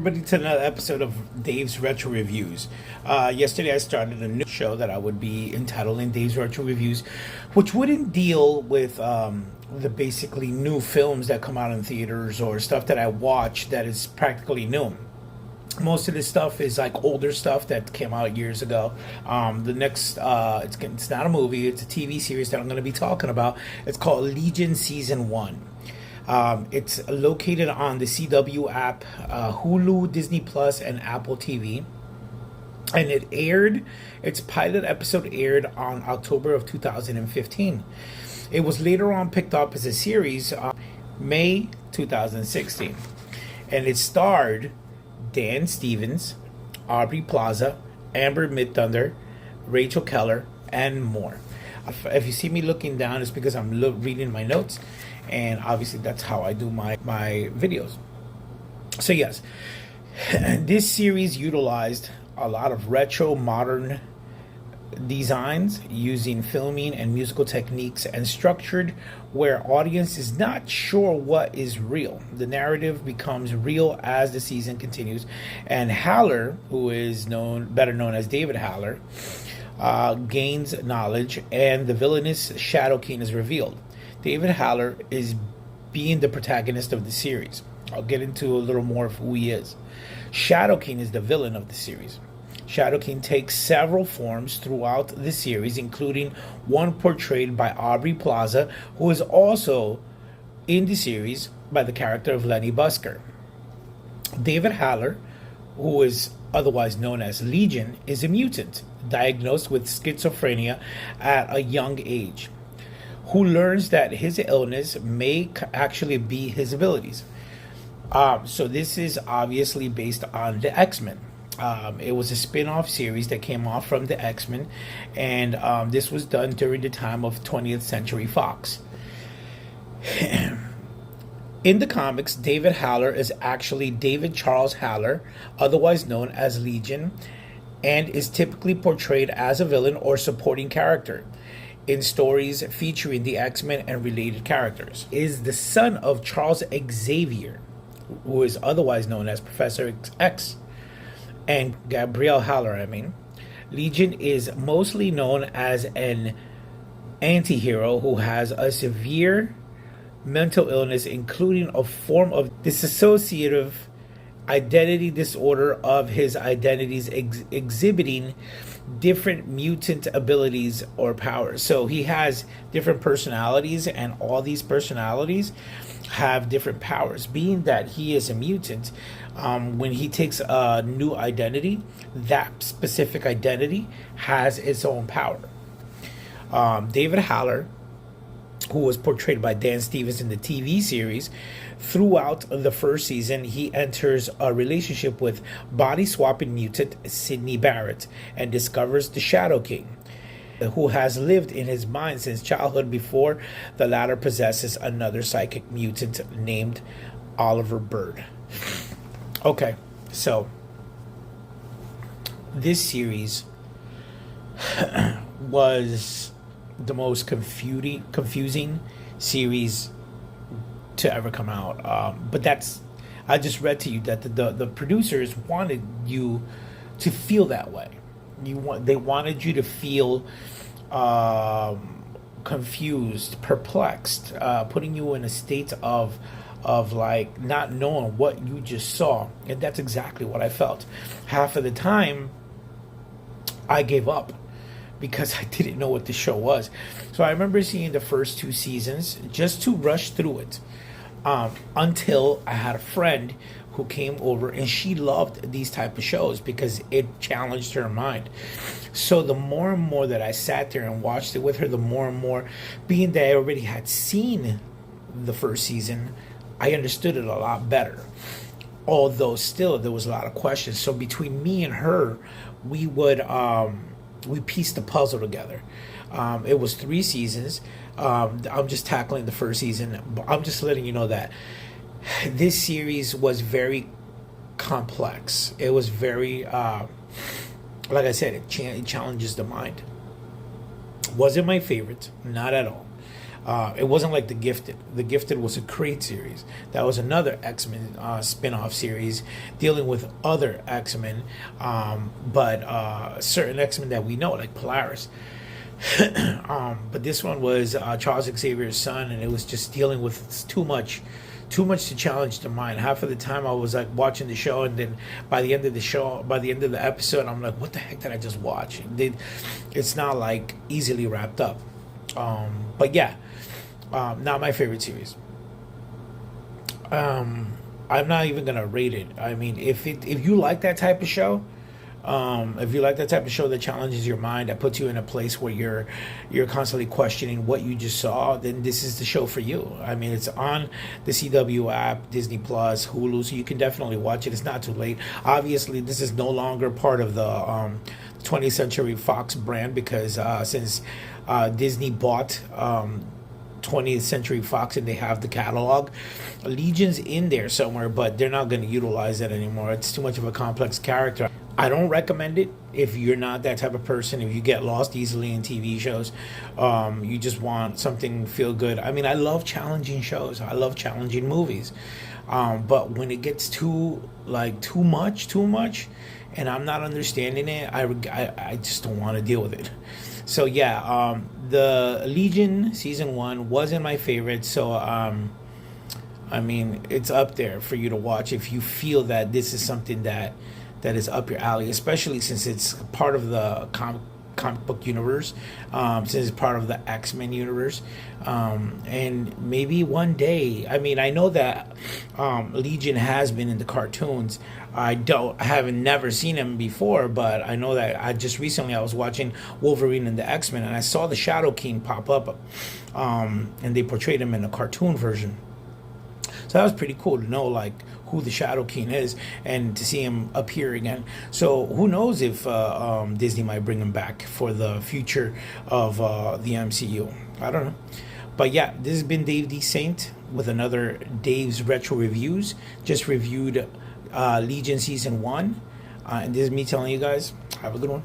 everybody to another episode of Dave's Retro Reviews. Yesterday I started a new show that I would be entitling Dave's Retro Reviews, which wouldn't deal with the basically new films that come out in theaters or stuff that I watch that is practically new. Most of this stuff is like older stuff that came out years ago. The next, it's not a movie, it's a TV series that I'm going to be talking about. It's called Legion Season 1. It's located on the CW app, Hulu, Disney Plus, and Apple TV. And its pilot episode aired on October of 2015. It was later on picked up as a series May 2016. And it starred Dan Stevens, Aubrey Plaza, Amber Midthunder, Rachel Keller, and more. If you see me looking down, it's because I'm reading my notes, and obviously that's how I do my videos. So yes, this series utilized a lot of retro modern designs using filming and musical techniques, and structured where audience is not sure what is real. The narrative becomes real as the season continues, and Haller, who is better known as David Haller, gains knowledge, and the villainous Shadow King is revealed. David Haller is being the protagonist of the series. I'll get into a little more of who he is. Shadow King is the villain of the series. Shadow King takes several forms throughout the series, including one portrayed by Aubrey Plaza, who is also in the series by the character of Lenny Busker. David Haller, who is otherwise known as Legion, is a mutant diagnosed with schizophrenia at a young age, who learns that his illness may actually be his abilities. So this is obviously based on the X-Men. It was a spin-off series that came off from the X-Men, and this was done during the time of 20th Century Fox. In the comics, David Haller is actually David Charles Haller, otherwise known as Legion, and is typically portrayed as a villain or supporting character in stories featuring the X-Men and related characters. Is the son of Charles Xavier, who is otherwise known as Professor X, and Gabrielle Haller, Legion is mostly known as an anti-hero who has a severe mental illness, including a form of dissociative identity disorder of his identities, exhibiting different mutant abilities or powers. So he has different personalities, and all these personalities have different powers. Being that he is a mutant, when he takes a new identity, that specific identity has its own power. David Haller, who was portrayed by Dan Stevens in the TV series, throughout the first season, he enters a relationship with body-swapping mutant Sydney Barrett and discovers the Shadow King, who has lived in his mind since childhood before the latter possesses another psychic mutant named Oliver Bird. Okay, so this series was the most confusing series to ever come out. But I just read to you that the producers wanted you to feel that way. They wanted you to feel confused, perplexed, putting you in a state of like not knowing what you just saw. And that's exactly what I felt. Half of the time I gave up because I didn't know what the show was. So I remember seeing the first 2 seasons just to rush through it, until I had a friend who came over, and she loved these type of shows because it challenged her mind. So the more and more that I sat there and watched it with her, the more and more, being that I already had seen the first season, I understood it a lot better. Although still there was a lot of questions. So between me and her, we would we pieced the puzzle together. It was 3 seasons. I'm just tackling the first season. I'm just letting you know that this series was very complex. It was very, like I said, it challenges the mind. Wasn't my favorite, not at all. It wasn't like The Gifted. The Gifted was a great series. That was another X-Men spin-off series dealing with other X-Men, but certain X-Men that we know, like Polaris. But this one was Charles Xavier's son, and it was just dealing with too much to challenge the mind. Half of the time I was like watching the show, and then by the end of the episode, I'm like, what the heck did I just watch? It's not like easily wrapped up. But yeah, not my favorite series. I'm not even gonna rate it. I mean, if you like that type of show, if you like that type of show that challenges your mind, that puts you in a place where you're constantly questioning what you just saw, then this is the show for you. I mean, it's on the CW app, Disney Plus, Hulu, so you can definitely watch it. It's not too late. Obviously, this is no longer part of the 20th Century Fox brand, because since Disney bought 20th Century Fox and they have the catalog, Legion's in there somewhere, but they're not going to utilize that anymore. It's too much of a complex character. I don't recommend it if you're not that type of person. If you get lost easily in TV shows, you just want something feel good. I mean, I love challenging shows. I love challenging movies. But when it gets too much, and I'm not understanding it, I just don't want to deal with it. So yeah, the Legion season 1 wasn't my favorite. So I mean, it's up there for you to watch if you feel that this is something that is up your alley, especially since it's part of the comic book universe, since it's part of the X-Men universe, and maybe one day. I mean, I know that Legion has been in the cartoons. I haven't never seen him before, but I know that I was watching Wolverine and the X-Men, and I saw the Shadow King pop up, and they portrayed him in a cartoon version. So that was pretty cool to know, like, who the Shadow King is, and to see him appear again. So who knows if Disney might bring him back for the future of the MCU. I don't know. But yeah, this has been Dave D. Saint with another Dave's Retro Reviews. Just reviewed Legion Season 1. And this is me telling you guys, have a good one.